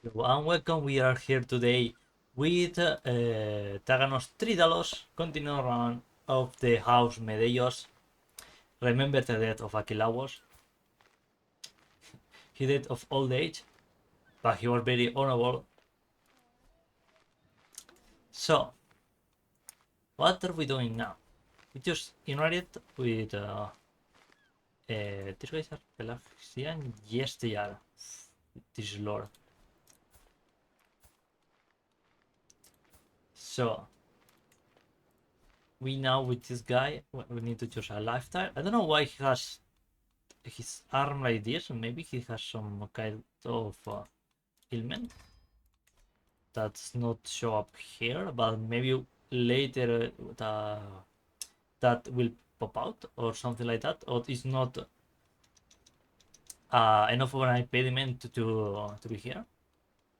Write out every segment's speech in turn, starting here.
Hello and welcome. We are here today with Taganos Trídalos, continuing run of the house Medeios. Remember the death of Aquilauos. He died of old age, but he was very honorable. So, what are we doing now? We just united with these guys are Pelagian. Yes, they are. This is lore. So, we now with this guy, we need to choose a lifestyle. I don't know why he has his arm like this. Maybe he has some kind of ailment that's not show up here, but maybe later that will pop out or something like that, or it's not enough of an impediment to be here.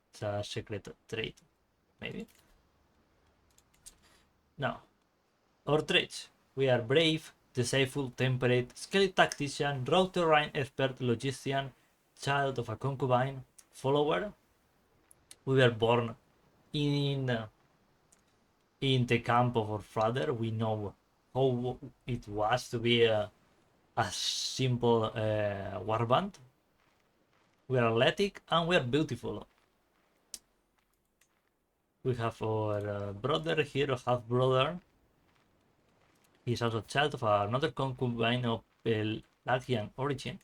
It's a secret trait, maybe. Now, our traits: we are brave, deceitful, temperate, skilled tactician, road terrain expert, logician, child of a concubine, follower. We were born in the camp of our father. We know how it was to be a simple warband. We are athletic and we are beautiful. We have our brother here, half brother. He's also child of another concubine of Pelagian origin.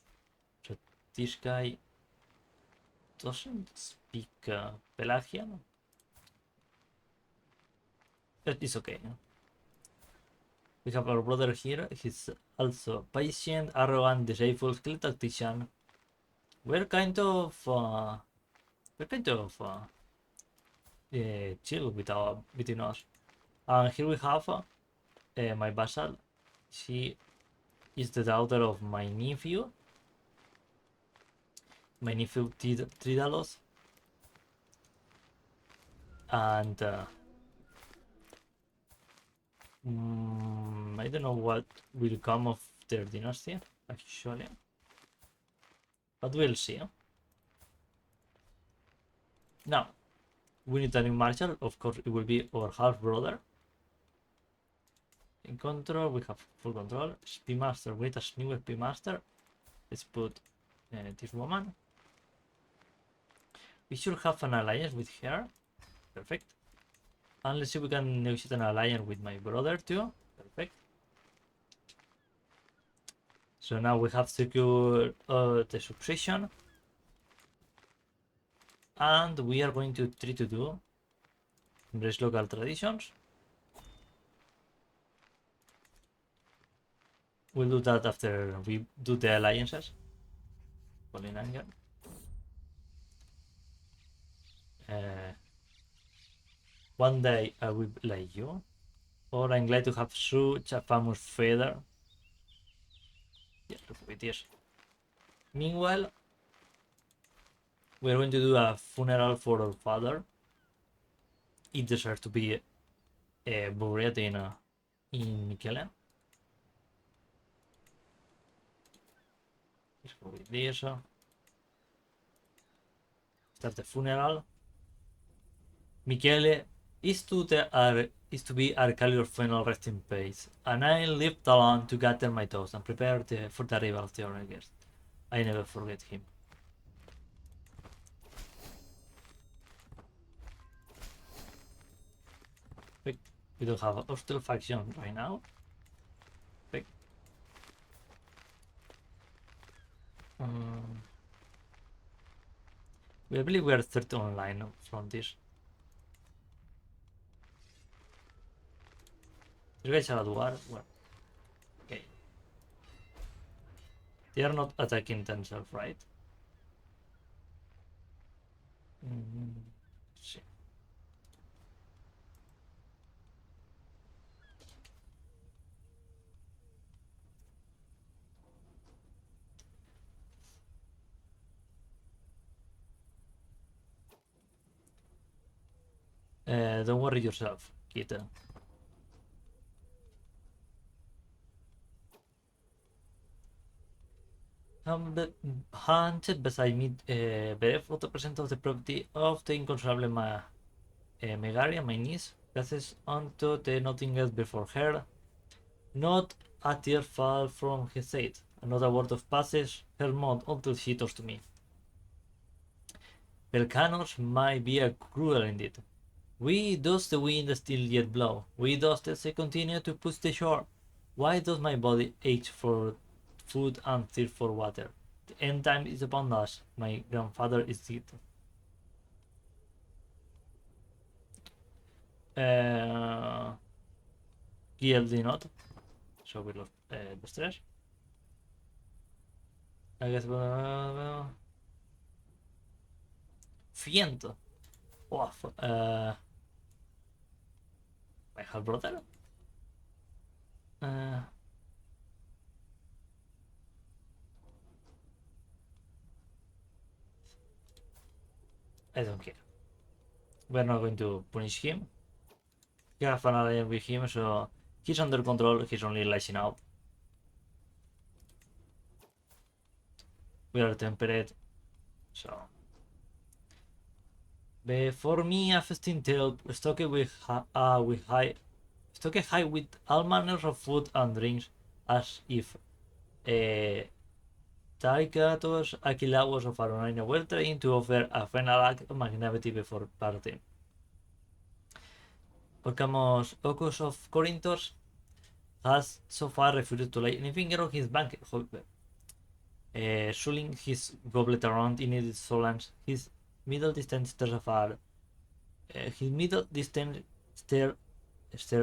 So this guy doesn't speak Pelagian. But it's okay. We have our brother here. He's also patient, arrogant, deceitful, skilled tactician. We're kind of chill between us. And here we have my vassal. She is the daughter of my nephew Tridalos, and I don't know what will come of their dynasty actually, but we'll see. Now we need a new marshal. Of course, it will be our half brother. In control, we have full control. SP master, wait a new SP master. Let's put this woman. We should have an alliance with her. Perfect. And let's see if we can negotiate an alliance with my brother too. Perfect. So now we have secured the succession. And we are going to try to do embrace local traditions. We'll do that after we do the alliances. Falling anger. One day I will like you, or I'm glad to have such a famous feather. Yes, look at this. Meanwhile, we're going to do a funeral for our father. It deserves to be buried in Michele. Let's go with this. Start the funeral. Michele is to be Arcalior's final resting place, and I lived alone to gather my thoughts and prepare for the arrival of the other guest. I never forget him. We don't have a hostile faction right now. I believe we are 30 online from this. You guys are at war? Well, okay. They are not attacking themselves, right? See. Don't worry yourself, kid. Hunted beside me, Berev 40% of the property of the inconsolable Megaria, my niece, passes on to the nothing else before her. Not a tear fall from his side, another word of passage, her mouth until she turns to me. Pelcanos might be a cruel indeed. Why does the wind still yet blow? Why does the sea continue to push the shore? Why does my body ache for food and thirst for water? The end time is upon us. My grandfather is dead. Guilty not. So we lost the stress. I guess. Fiento. Oh, my half brother. I don't care. We're not going to punish him. We have an alliance with him, so he's under control. He's only lashing out. We are temperate, so. Before me, a festin tale stocked high with all manners of food and drinks, as if Taikatos Aquilawos of Aronaina were trying to offer a final act of magnanimity before parting. Orcamos Ocus of Corinthos has so far refused to lay any finger on his banquet, swirling his goblet around in its solence, his middle distance stares afar. His middle distance stare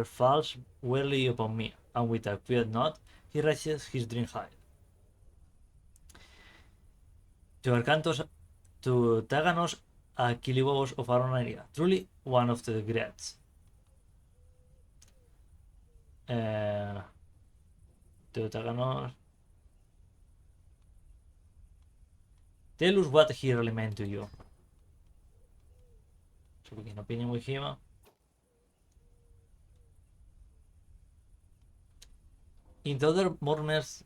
falls wearily upon me, and with a quiet nod, he raises his drink high. To Taganos Aquilibos of Aronaria, truly one of the greats. To Taganos. Tell us what he really meant to you. So we can opinion with him. In the other mourners,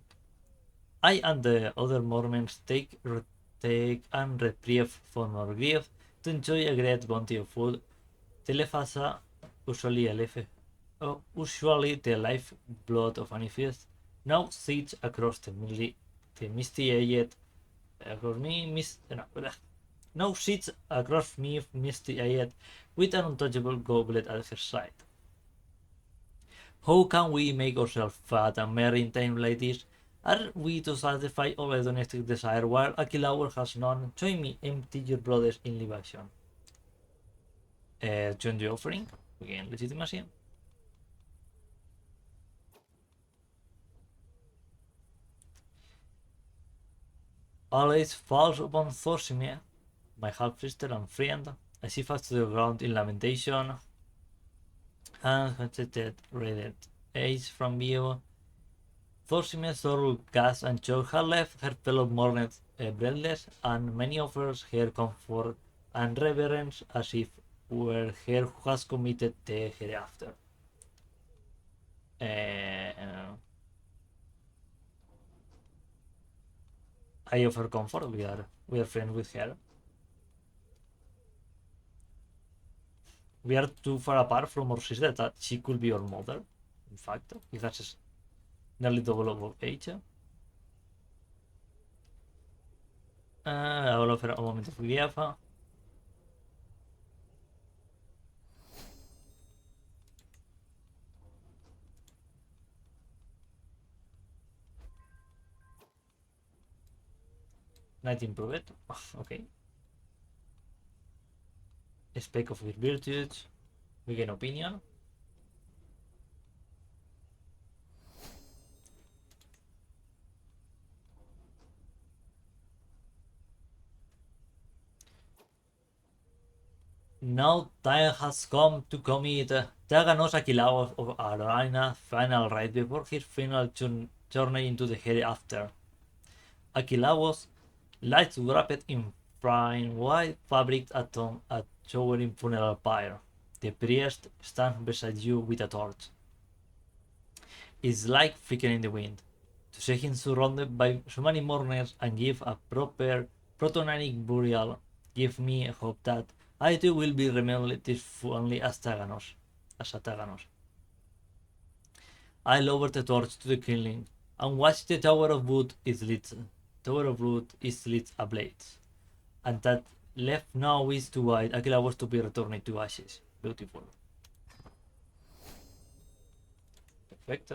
I and the other mourners take and reprieve from our grief to enjoy a great bounty of food. Telefasa usually the life blood of an feast now sits across the misty-eyed now sits across me misty-eyed with an untouchable goblet at her side. How can we make ourselves fat and merry in time like this? Are we to satisfy all hedonistic desire while Aquilauer has none? Join me, empty your brothers in libation. Join the offering, again legitimacy. Always falls upon Thorsimir, my half-sister and friend, as she falls to the ground in lamentation, and hunted raided age from view. Thorsimir's sorrow, gas, and choke had left her fellow mourners breathless, and many offers her comfort and reverence as if were her who has committed the hereafter. I offer comfort. We are friends with her. We are too far apart from our sister that she could be our mother. In fact, if that's nearly double of age. I will offer a moment of grief. 19 prove it. Okay. Speak of his virtues. We gain opinion. Now time has come to commit Taganos Aquilao of Arana final rite before his final journey into the hereafter. Aquilawos lies wrapped in fine white fabric at showering funeral pyre. The priest stands beside you with a torch. It's like flickering in the wind. to see him surrounded by so many mourners and give a proper protonic burial give me a hope that I too will be remembered this only as Taganos. I lowered the torch to the kindling and watched the Tower of Wood is lit ablaze, and that left now is to white Aquila was to be returned to ashes. Beautiful. Perfect.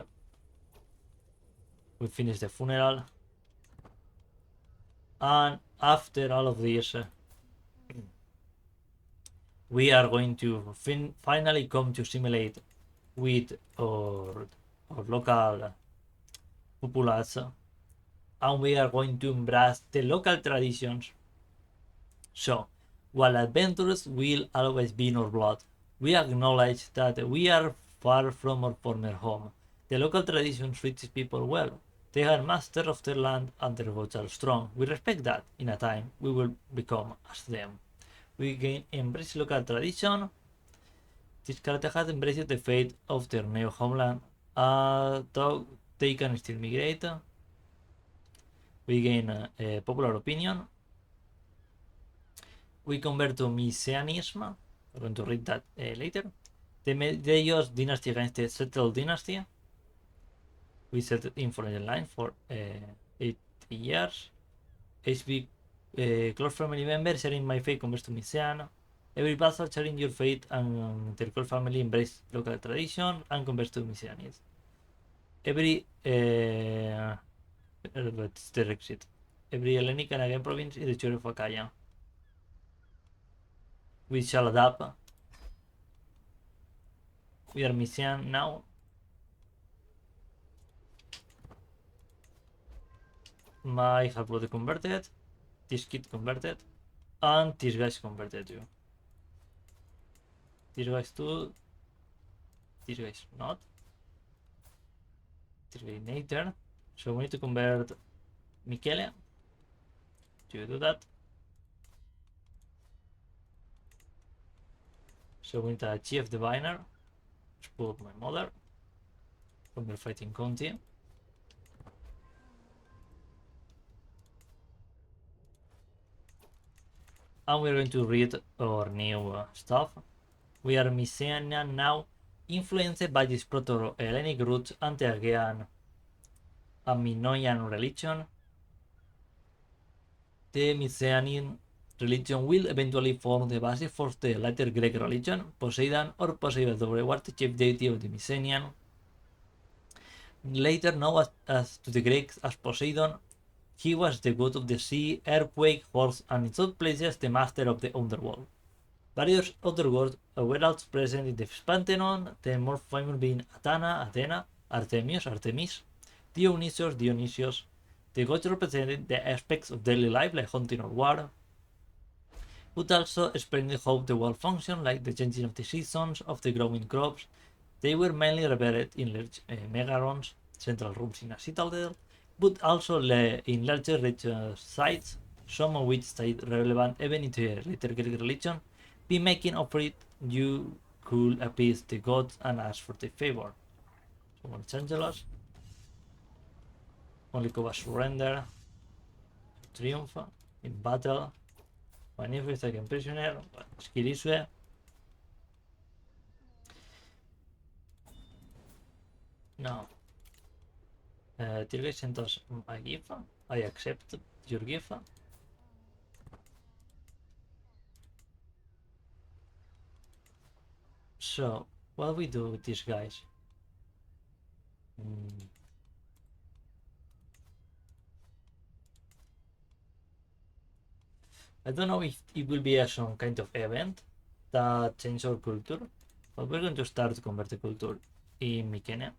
We finished the funeral, and after all of this, we are going to finally come to simulate with our local populace, and we are going to embrace the local traditions. So, while adventures will always be in our blood, we acknowledge that we are far from our former home. The local traditions treat people well. They are masters of their land and their gods are strong. We respect that. In a time, we will become as them. We gain embrace local tradition. This character has embraced the fate of their new homeland, though they can still migrate. We gain popular opinion. We convert to Messianism. We're going to read that later. The Medeios dynasty against the settled dynasty. We set it in for the line for 8 years. HB close family member sharing my fate converts to Messian. Every vassal sharing your fate and their close family embrace local tradition and converts to Messianism. Every that's the exit. Every Hellenic and again province in the Church of Achaia. We shall adapt. We are Messian now. My half-blood converted. This kid converted. And this guy's converted too. This guy's too. This guy's not. This guy later. So we need to convert Michele. Do you do that? So we need a chief diviner. Let's put my mother. When we're fighting Conti. And we're going to read our new stuff. We are Mycenaean now, influenced by this Proto-Hellenic roots and the Aegean and Minoian religion. The Mycenaean religion will eventually form the basis for the later Greek religion, Poseidon or Poseidon, the chief deity of the Mycenaean. Later known as to the Greeks as Poseidon, he was the god of the sea, earthquake, horse, and in some places the master of the underworld. Various other gods were also present in the pantheon, the more famous being Athena, Artemis, Dionysius. The gods represented the aspects of daily life like hunting or war, but also explained how the world functioned, like the changing of the seasons, of the growing crops. They were mainly revered in large megarons, central rooms in a citadel, but also in larger rich sites, some of which stayed relevant even into the later Greek religion. Be making of it, you could appease the gods and ask for their favor. So Los Angeles. Only covers surrender, triumph, in battle, manifest taken prisoner, skill issue. No. Tilgay sent us a gift. I accept your gift. So, what we do with these guys? I don't know if it will be some kind of event that change our culture, but we're going to start to convert the culture in Mycenae.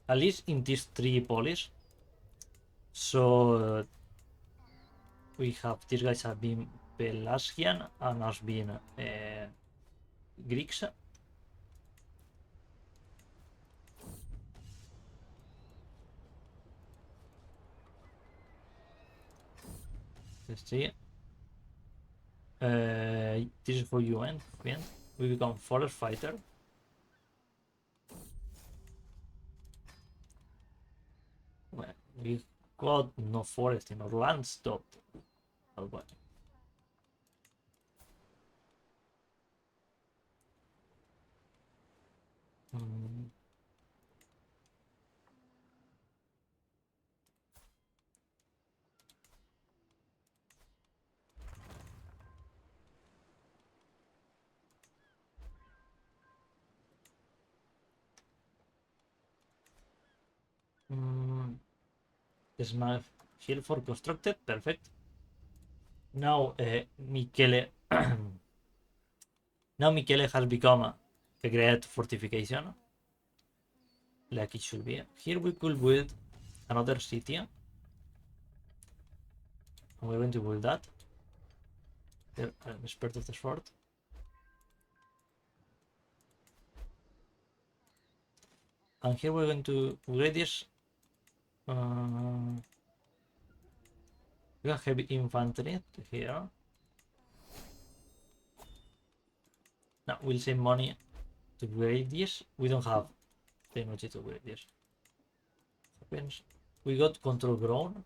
At least in these 3 polis. So we have these guys have been Pelasgian and us being Greeks. Let's see. This is for you end. We become forest fighter. We got no forest in our land stopped. Oh boy. Hmm. Smart hill for constructed, perfect. Now Michele now Michele has become a great fortification. Like it should be. Here we could build another city. And we're going to build that. Here, I'm expert of the sword. And here we're going to upgrade this. We have heavy infantry here. Now we'll save money to upgrade this. We don't have technology to upgrade this. Happens. We got control grown.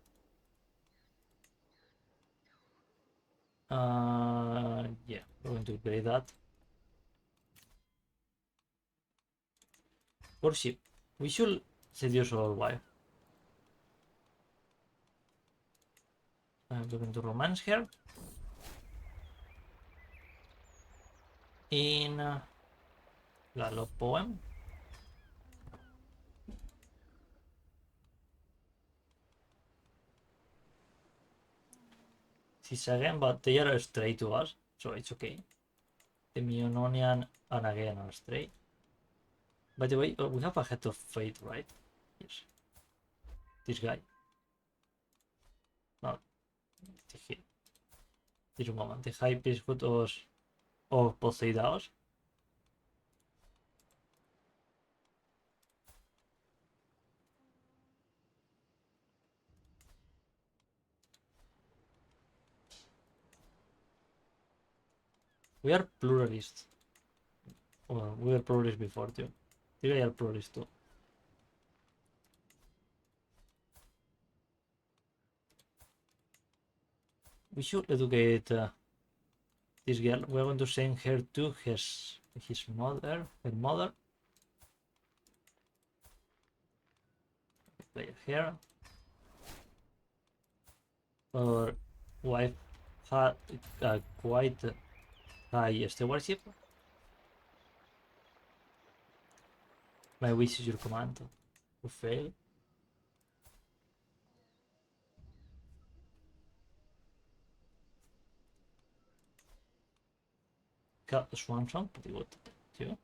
Yeah, we're going to upgrade that. Worship. We should seduce our wife. We're going to romance her. In la love poem. She's again, but they are straight to us, so it's okay. The Meononian and again are straight. By the way, we have a head of fate, right? Yes. This guy. No. This moment. The high priesthood of Poseidaos. We are pluralists. Well, we were pluralists before too. These guys are pluralists too. We should educate this girl. We're going to send her to his mother, her mother. Play here. Our wife had quite high stewardship. My wish is your command. To fail. Got the swan song, pretty good too.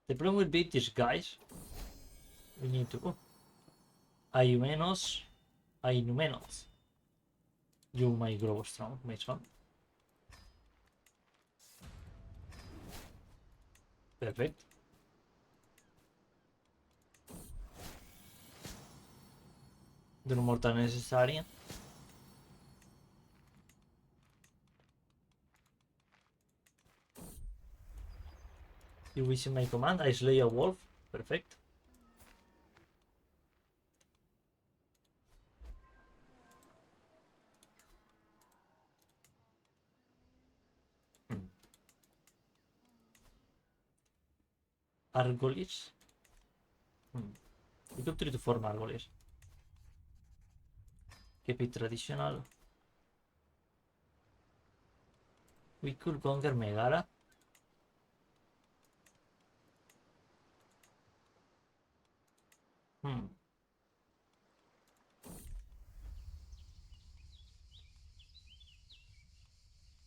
The problem will be these guys. We need to. Ayumenos. You might grow strong, my son. Perfect. The no more than necessary. You wish my command, I slay a wolf. Perfect. Argolis. We could try to form Argolis. Keep it traditional. We could conquer Megara.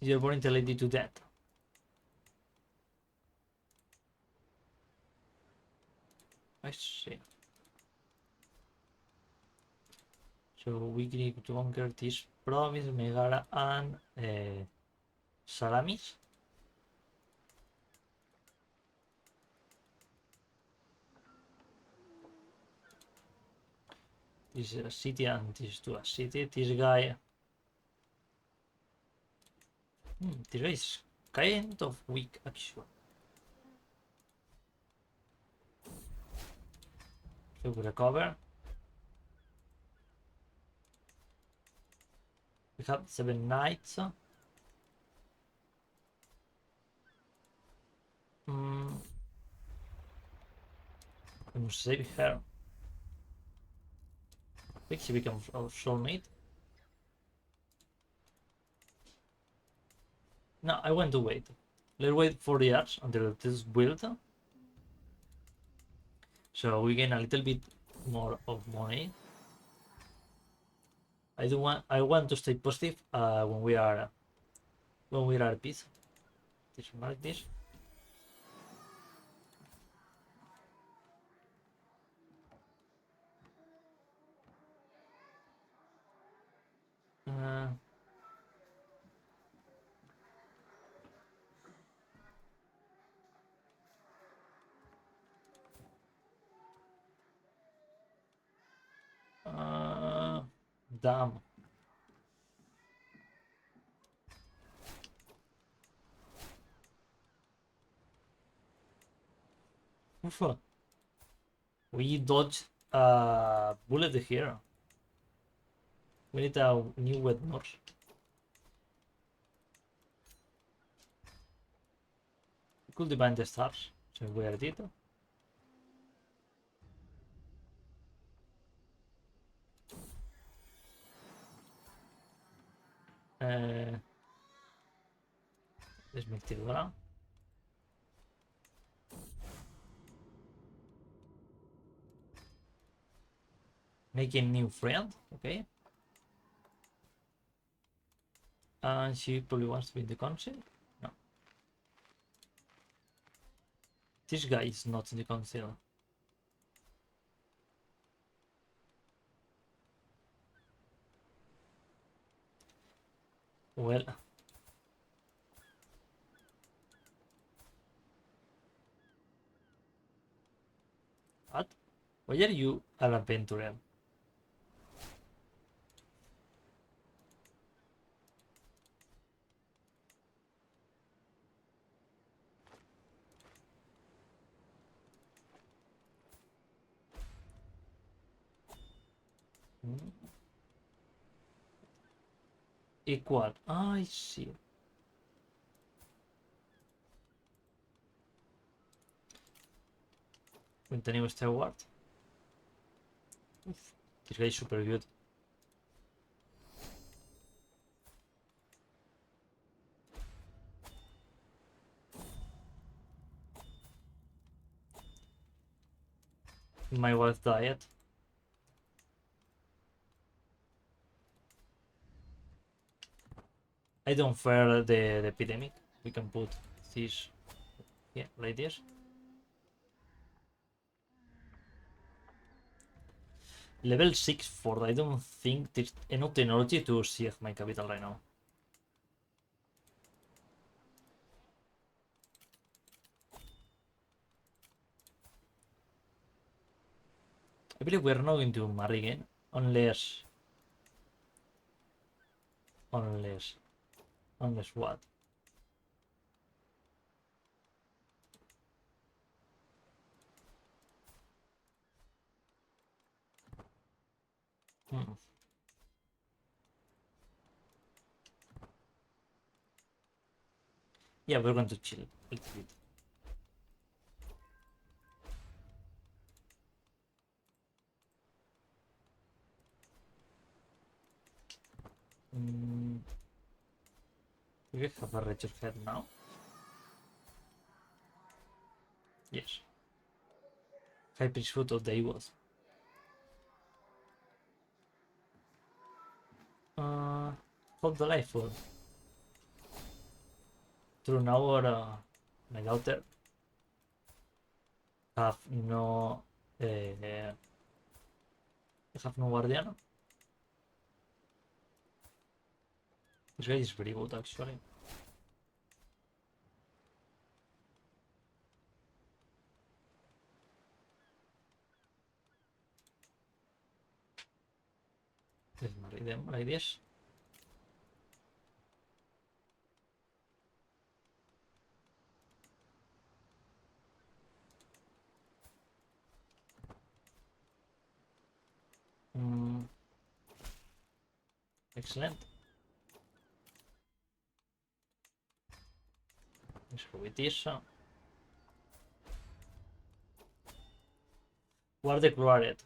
You're born intelligent to death. I see. So we need to conquer this province, Megara, and Salamis. This is a city and this to a city. This guy. This guy is kind of weak, actually. So we recover. We have 7 knights. We must save her. I think she becomes our soulmate. No, I want to wait. Let's wait 4 years until this is built. So we gain a little bit more of money. I want to stay positive when we are at peace. This like this. Uh, damn. Oof. We dodged a bullet here. We need a new wet notch. We could divine the stars, so we are it. Let's make the one. Make a new friend, okay? And she probably wants to be in the council. No. This guy is not in the council. Well. What? Why are you an adventurer? Equal. I see. Continue Steward. This guy is super good. My wife died. I don't fear the epidemic. We can put this here, like this. Level 6 Ford. I don't think there's enough technology to siege my capital right now. I believe we're not going to marry again unless what? Yeah, we're going to chill a little bit. We have a richer head now. Yes. High pitch foot of the Eagles. Hold the life for. Through now or my daughter have no guardian. This guy is very good actually. Let's marry them like this. Excellent. Let's go with this. Guard the Crusader.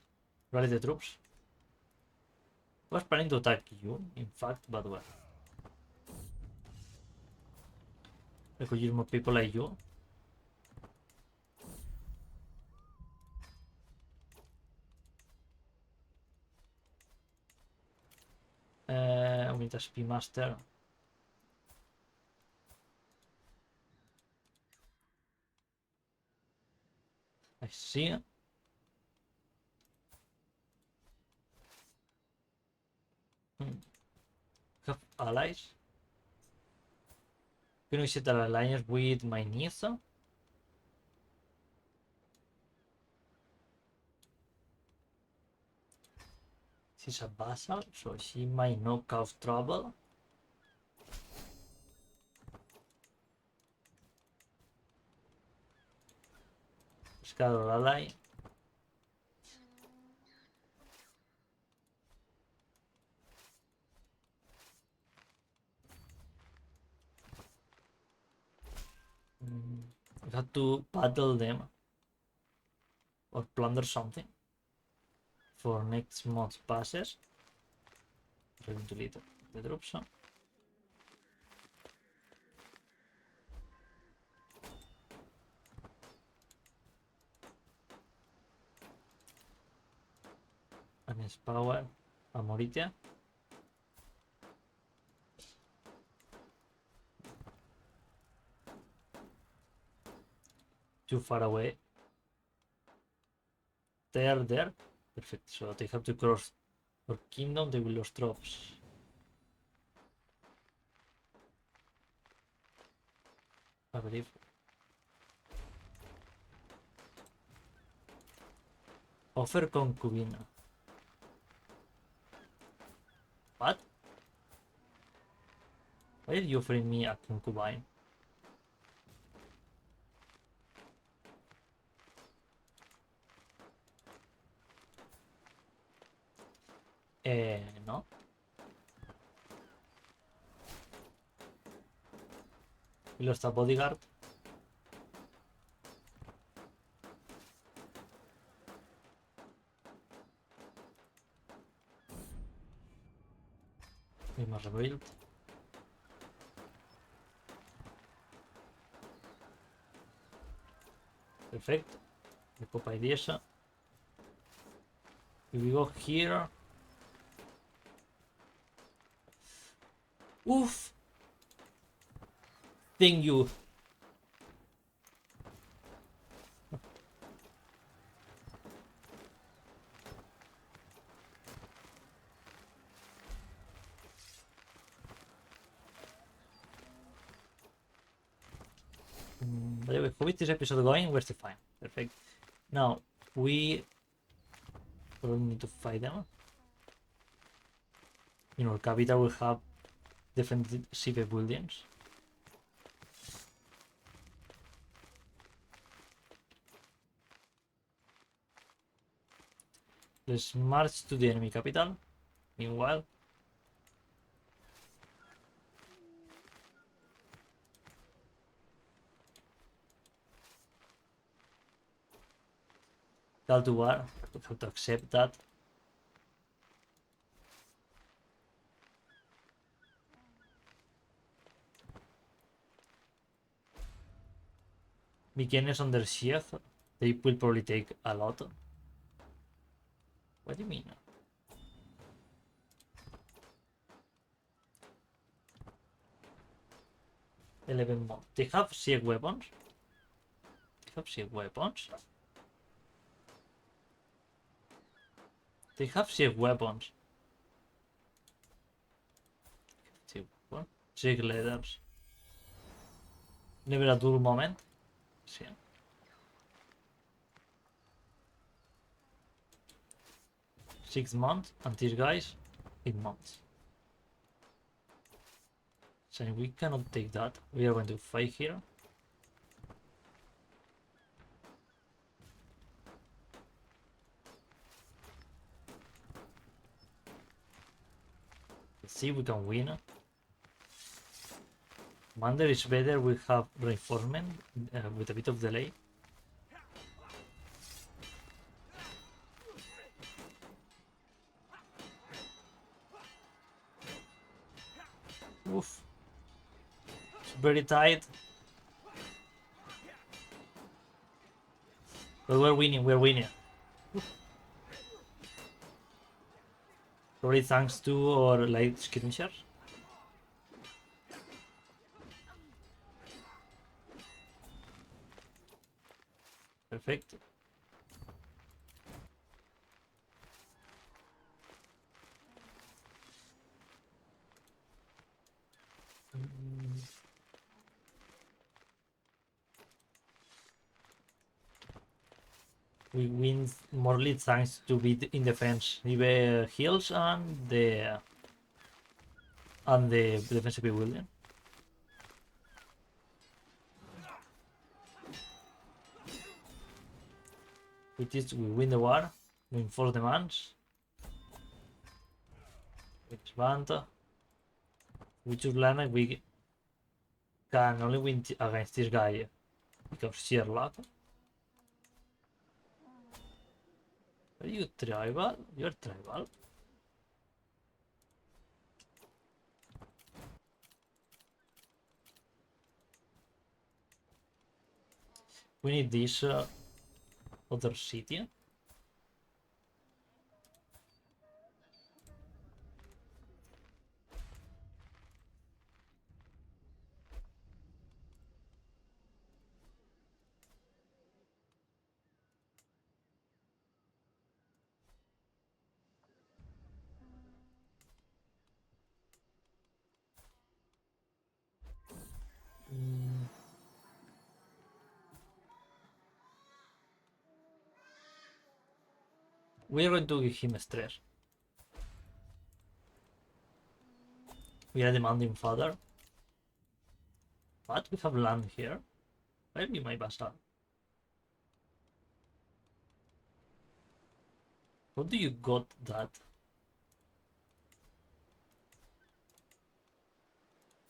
Rally the troops. I was planning to attack you, in fact, but well. I could use more people like you. We need a speed master. I see. Have allies. Can we set an alliance with my niece? She's a vassal, so she might not cause trouble. Scatter ally. We have to battle them or plunder something for next month's passes. We're going to lead the troops. Against power, Amoritia. Too far away. They are there. Perfect. So they have to cross our kingdom. They will lose troops. I believe. Offer concubina. What? Why are you offering me a concubine? No. We lost a bodyguard. We must rebuild. Perfect. The copy ideas. If we go here. Oof! Thank you. By the way, how is this episode going? We're still fine. Perfect. Now, we probably need to fight them. You know, capital will have defensive buildings. Let's march to the enemy capital. Meanwhile, call to war. We have to accept that. Beginners under siege. They will probably take a lot. What do you mean? $11 more. They have siege weapons. They have siege weapons. They have siege weapons. Siege leaders. Never a dull moment. See. 6 months, and these guys 8 months. So we cannot take that. We are going to fight here. see if we can win. Commander is better, we have reinforcement with a bit of delay. Oof. It's very tight. But we're winning, we're winning. Probably thanks to our light skirmisher. Perfect. We win more lead thanks to be in defense. Leave heals and the defensive building. Which is we win the war, we enforce demands. Expand. We choose land, we can only win against this guy because sheer luck. Are you tribal? You're tribal. We need this other city. We are going to give him stress. We are demanding father. But we have land here. Where be my vassal? How do you got that?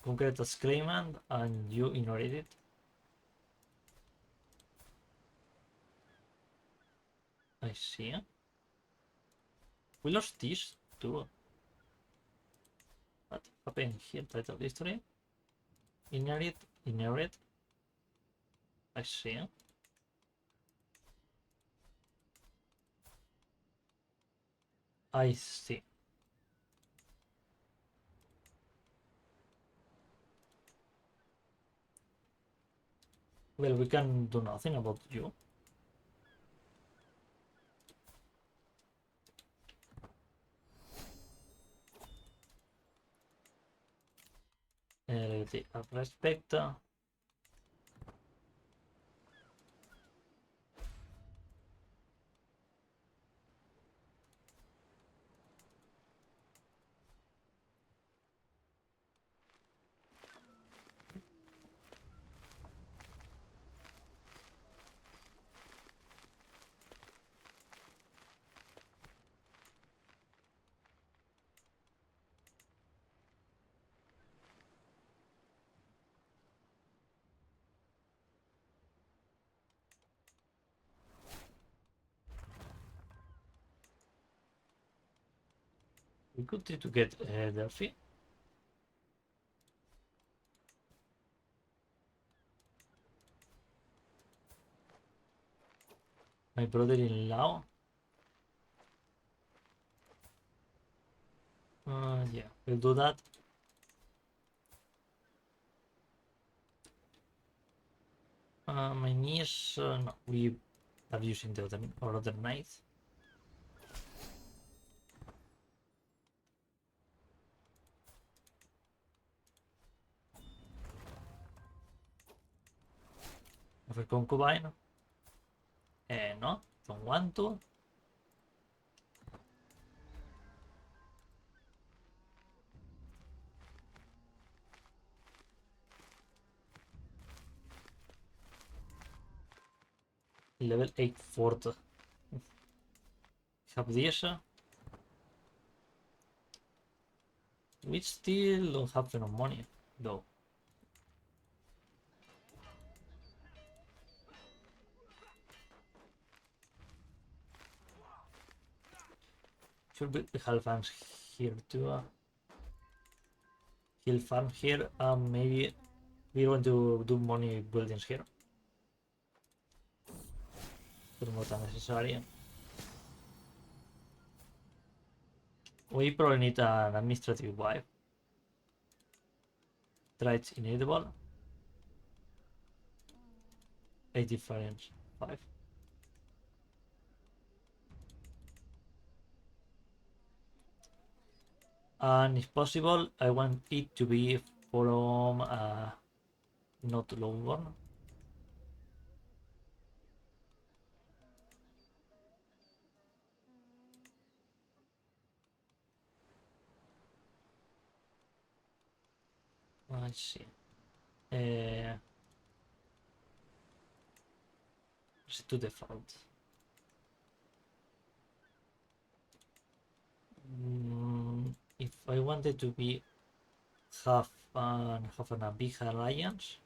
Conquered a Screamland and you ignored it? I see. We lost this too. What happened here? Title history. Inherit. I see. I see. Well, we can do nothing about you. Respect. We could try to get Delphi. My brother-in-law. Yeah, we'll do that. My niece, no, we are using the other knight. Of a concubine. No, don't want to. Level 8 fort. Have this. We still don't have enough money, though. Should be health farms here too. Hill farm here. Maybe we want to do money buildings here. Pero no tan necesario. We probably need an administrative wife. Traits inedible. 8 difference. 5. And if possible, I want it to be from not lowborn. Let's see. Set to default. If I wanted to be have a big alliance,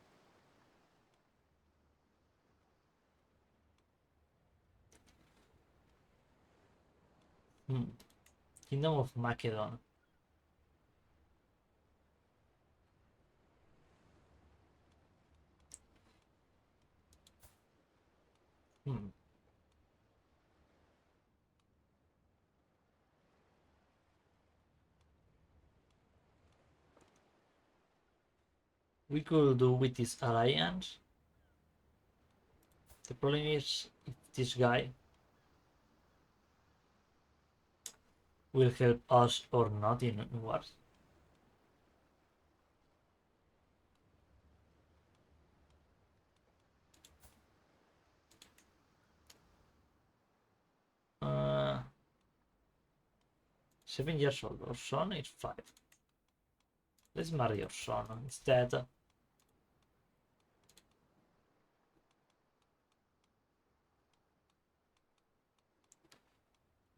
Kingdom of Macedon. We could do with this alliance. The problem is if this guy will help us or not in wars. Uh, 7 years old. Our son is 5. Let's marry your son instead.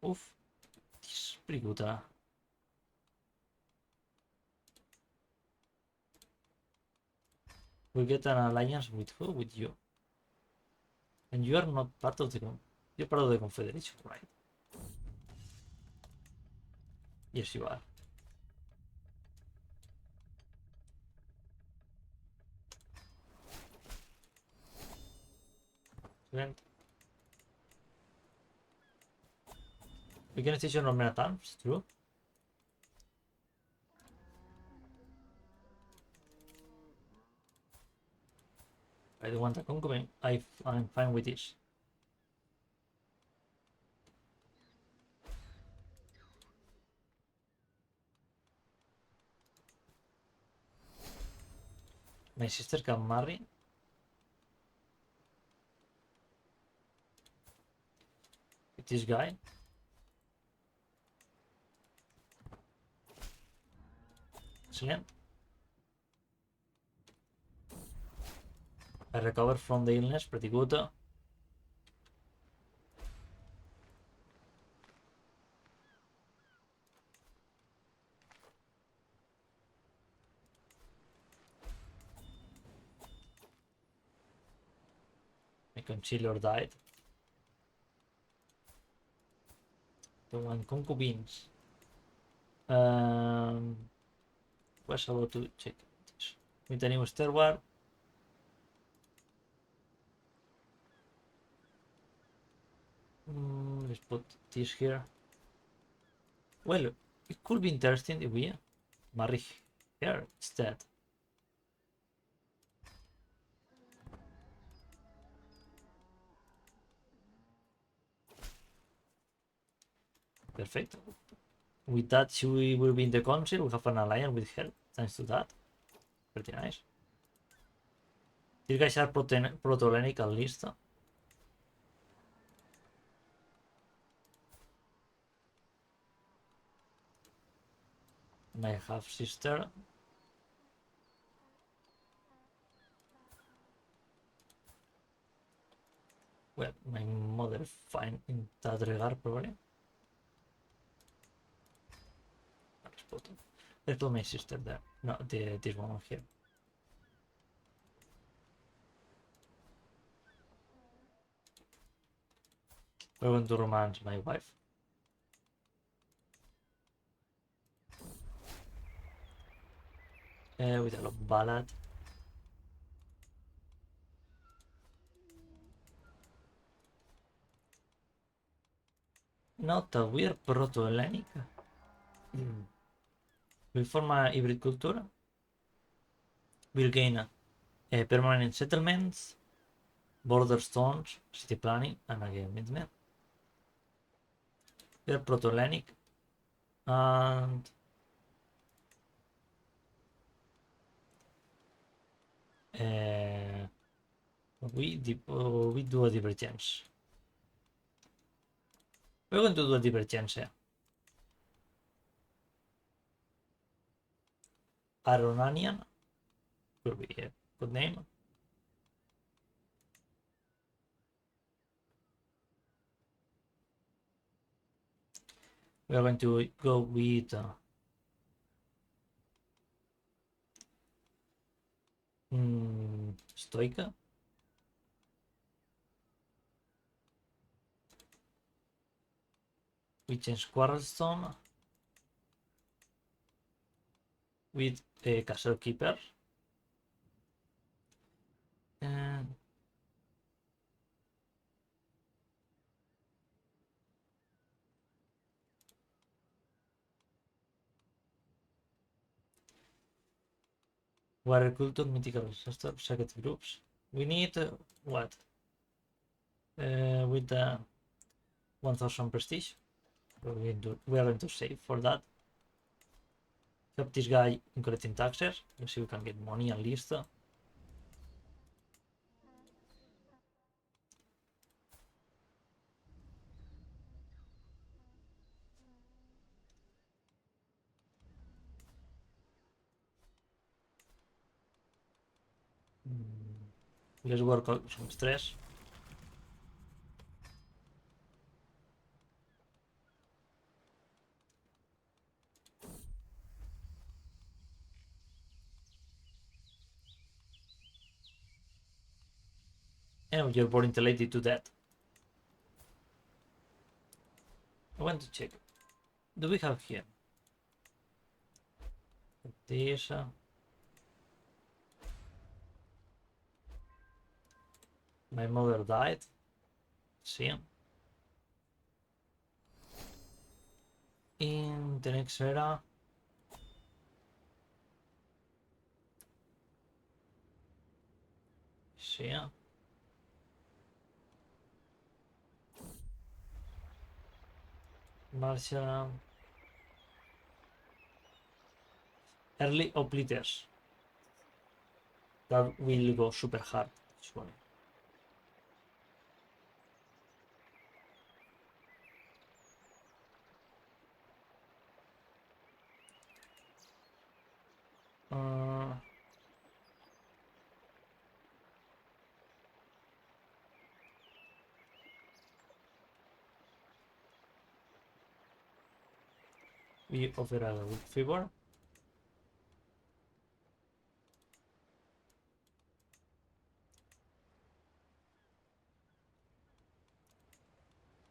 Oof, this is pretty good, huh? We get an alliance with who? With you. And you are not part of the you're part of the Confederation, right? Yes, you are. Excellent. We can station on Menatans, true. I don't want a concubine. I'm fine with this. My sister can marry. With this guy. Excellent. I recover from the illness, pretty good. My conciliar died. The one concubines. Was about to check this. With the new stairwell. Let's put this here. Well, it could be interesting if we marry her instead. Perfect. With that, she will be in the council. We have an alliance with her, thanks to that. Pretty nice. These guys are proto-Hellenic at least. My half-sister. Well, my mother fine in that regard, probably. Let's put my sister there. No, this one here. We're going to romance my wife. With a love ballad. Not a weird proto-Hellenic. We form a hybrid culture. We'll gain permanent settlements, border stones, city planning, and again midmen. We're proto-Hellenic. And we do a divergence. We're going to do a divergence here. Aronanian could be a good name. We are going to go with Stoica. We change Quarrelstone with a Castle Keeper. And Warrior Culture, Mythical Ancestor, Sacred Groups. We need what? With 1000 prestige. We are going to save for that. Help this guy in collecting taxes. Let's see if we can get money at least. Let's work on some stress. And you're boring the lady to that. I want to check. Do we have here? This. My mother died. See. In the next era. See. Martial. Early obliters. That will go super hard. Actually. We offer a good favor.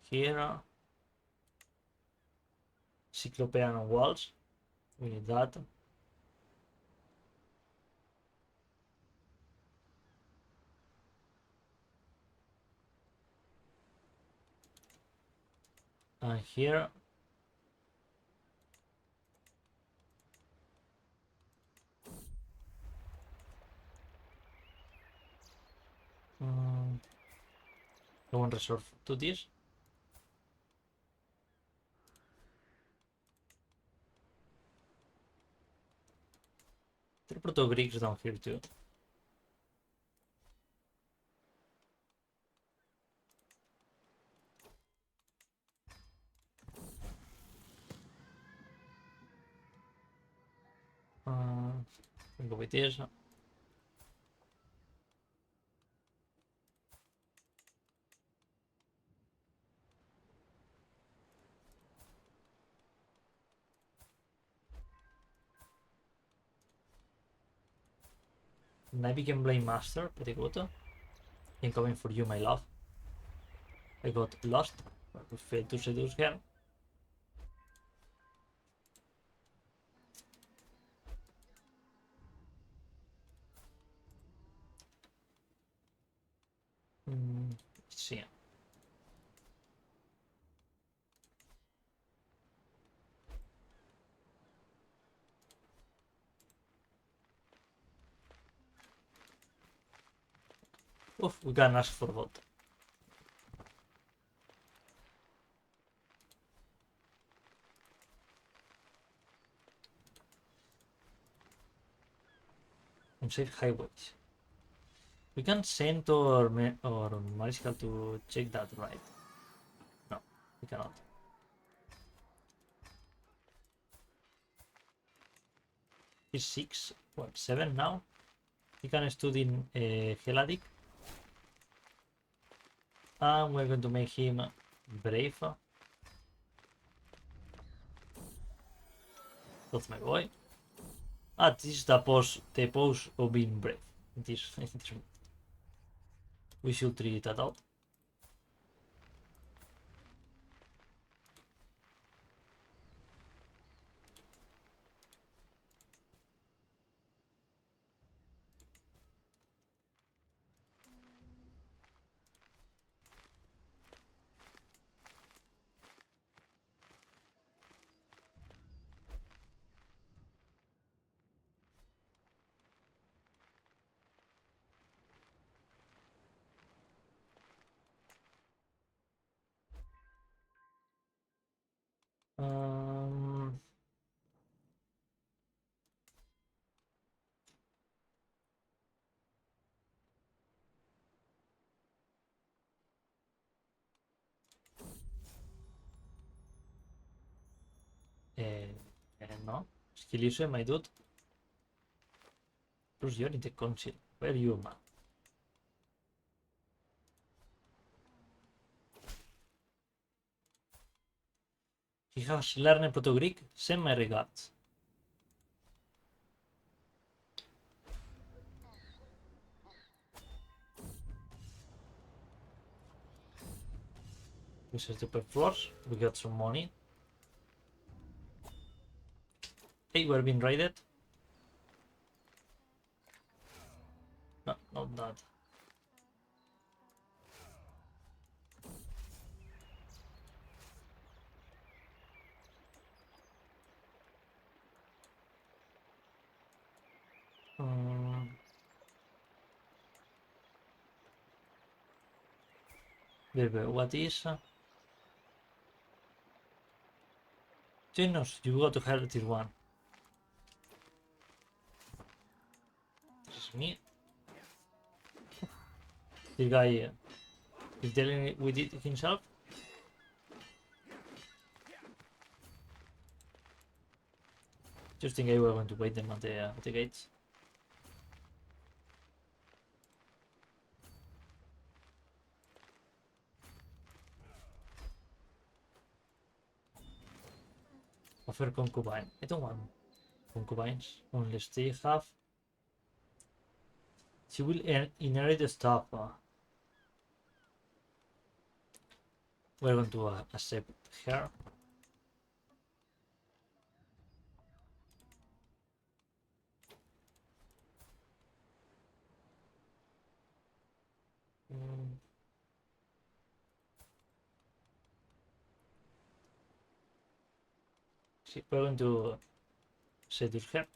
Here. Cyclopean walls. We need that. And here. I want resort to this. There are proto-Greeks down here too. Go with this. And I became Blade Master, pretty good. Incoming for you, my love. I got lost, but we failed to seduce her. Let's see. Oof, we can ask for vote. Unsafe highways. We can send our Mariscal to check that, right? No, we cannot. He's 6, what, 7 now? He can study in Heladik. And we're going to make him brave. That's my boy. Ah, this is the pose of being brave. This we should treat that out. Um, no. Skill issue, my dude. Bruce, you're in the council. Where are you, man? He has learned Proto-Greek. Send my regards. This is the floors. We got some money. Hey, we're being raided. No, not that. Baby, what is? Genos, you got to help this one. This is me. This guy is dealing with it himself. Just think I were going to wait them at the gates. Offer concubine. I don't want concubines unless they have. She will inherit the stuff. We're going to accept her. We're going to seduce her.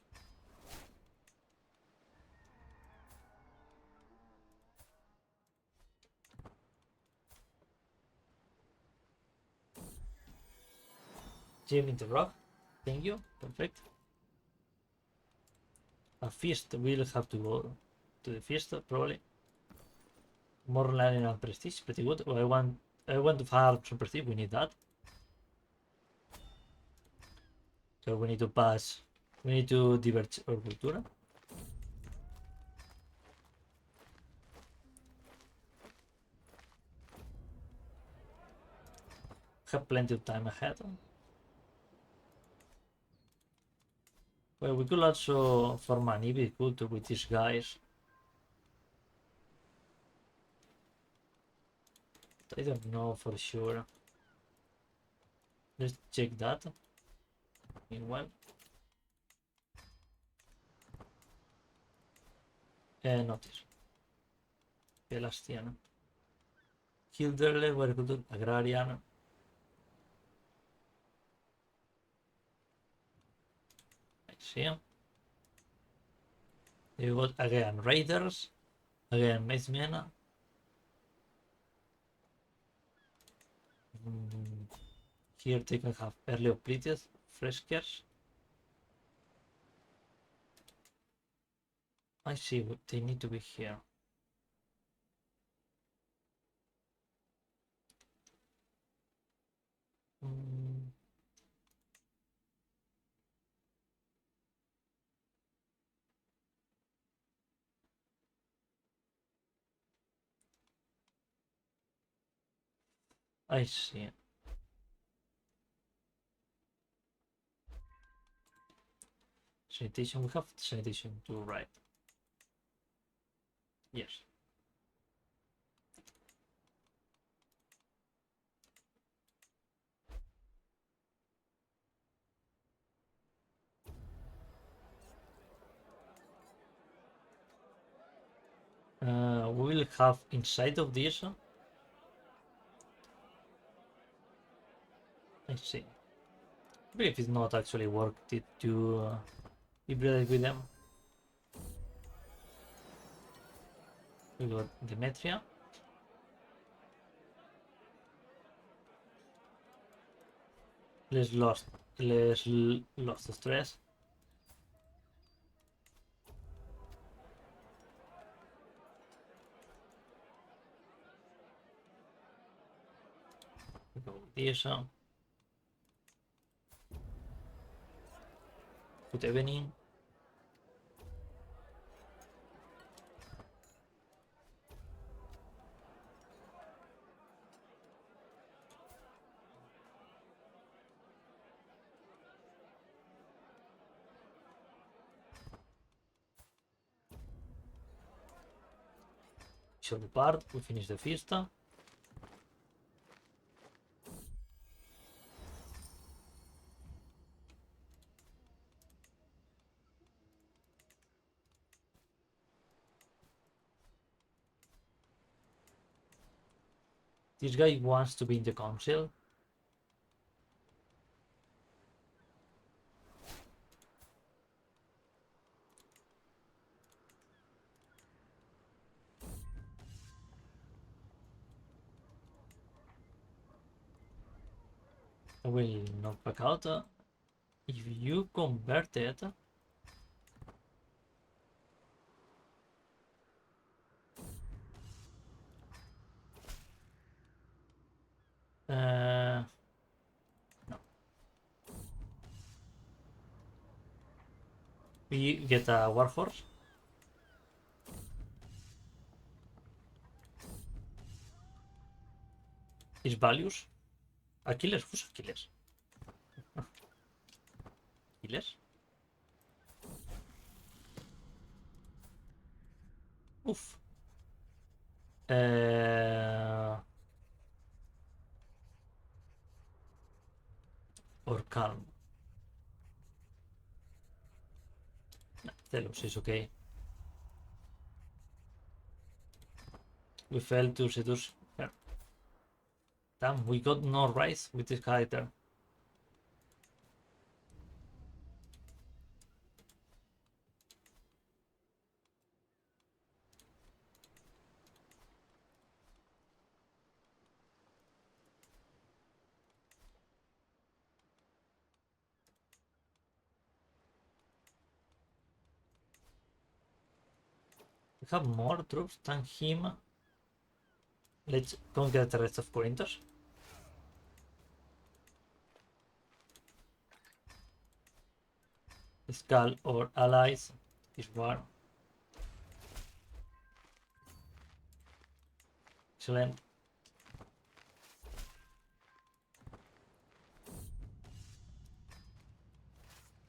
Gem in the rock. Thank you. Perfect. A feast. We'll have to go to the feast probably. More learning and prestige. Pretty good. I want to have some prestige. We need that. So we need to pass. We need to diverge our cultura. Have plenty of time ahead. Well, we could also form an evil culture with these guys. I don't know for sure. Let's check that. Meanwhile. Notice. Pelastian. Hilderle, agriculture, agrarian. I see. You got again raiders. Again Maël'rhin. Here they can have early operated freshkers. I see, they need to be here. I see. Sanitation, we have sanitation to right. Yes. We will have inside of this. I see. I believe it's not actually worth it to hybridize with them. We got Demetria. Less lost stress. We go with this. Put evening. Show the part, we finish the feast. This guy wants to be in the council. I will not back out. If you convert it, no. We get a warhorse. Its values. Achilles, who's Achilles? Achilles? Oof. Or calm. Telos is okay. We failed to seduce her. Damn, we got no rise with this character. We have more troops than him. Let's go get the rest of Corinthos. Skull or allies is war. Excellent.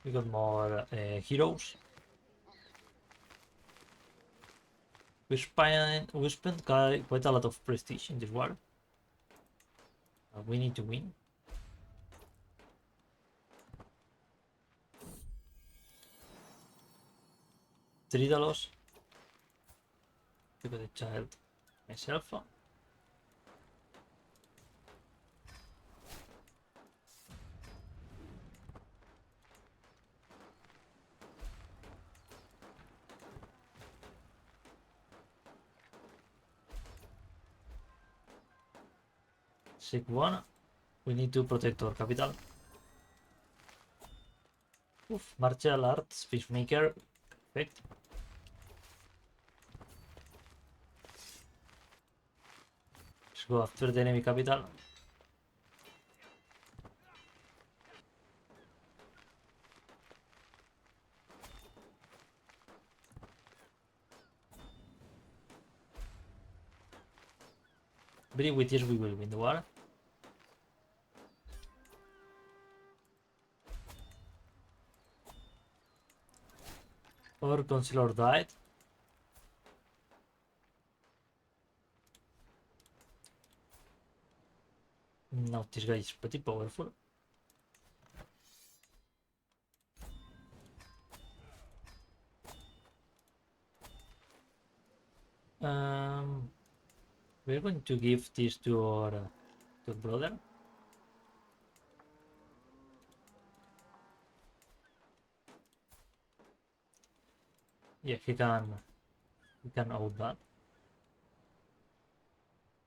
We got more heroes. We spent quite a lot of prestige in this war. we need to win. $3 to the child myself. Sick one. We need to protect our capital. Oof, martial arts, fishmaker. Perfect. Let's go after the enemy capital. Very with this we will win the war. Our consular died. Now this guy is pretty powerful. We're going to give this to our brother. Yeah, he can out that.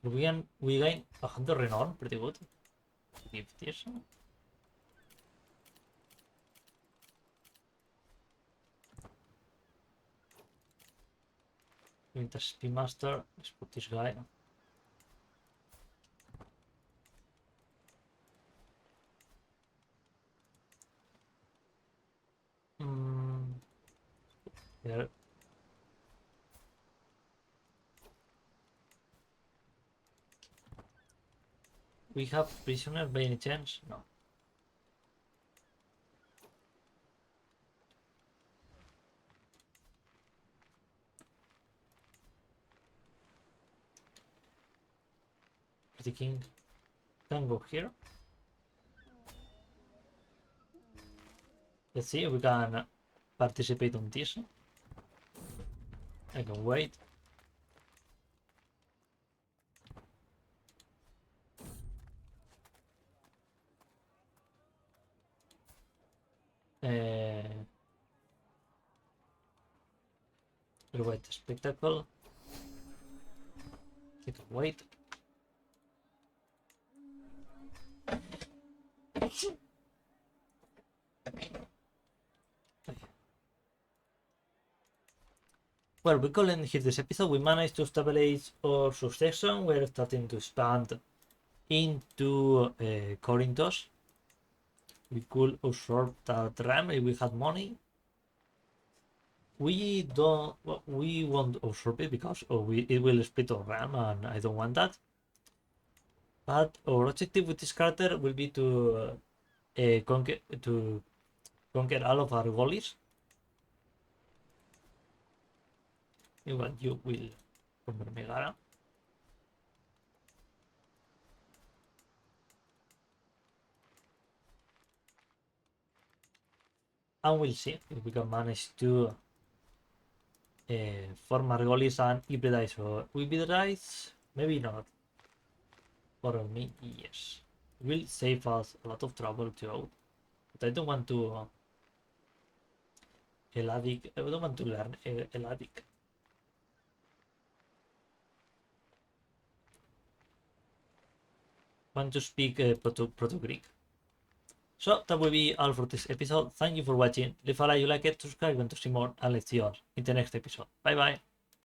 We gain 100 renown, pretty good. Give this. With the speed master, let's put this guy. There. We have prisoner by any chance? No. The king can go here. Let's see if we can participate on this. I can wait. We'll wait the spectacle. I can wait. Well, we call end here this episode. We managed to stabilize our succession. We're starting to expand into Corinthos. We could absorb that realm if we had money. We don't. Well, we won't absorb it because it will split our realm, and I don't want that. But our objective with this character will be to conquer all of our goalies. What you will convert Megara. And we'll see if we can manage to form our goalies and hybridize. Or hybridize? Maybe not. For me, yes. It will save us a lot of trouble too. But I don't want to Eladic. I don't want to learn Eladic. Want to speak Proto-Greek. So that will be all for this episode. Thank you for watching. Leave a like, you like it, subscribe, and to see more, and let's see you all in the next episode. Bye bye.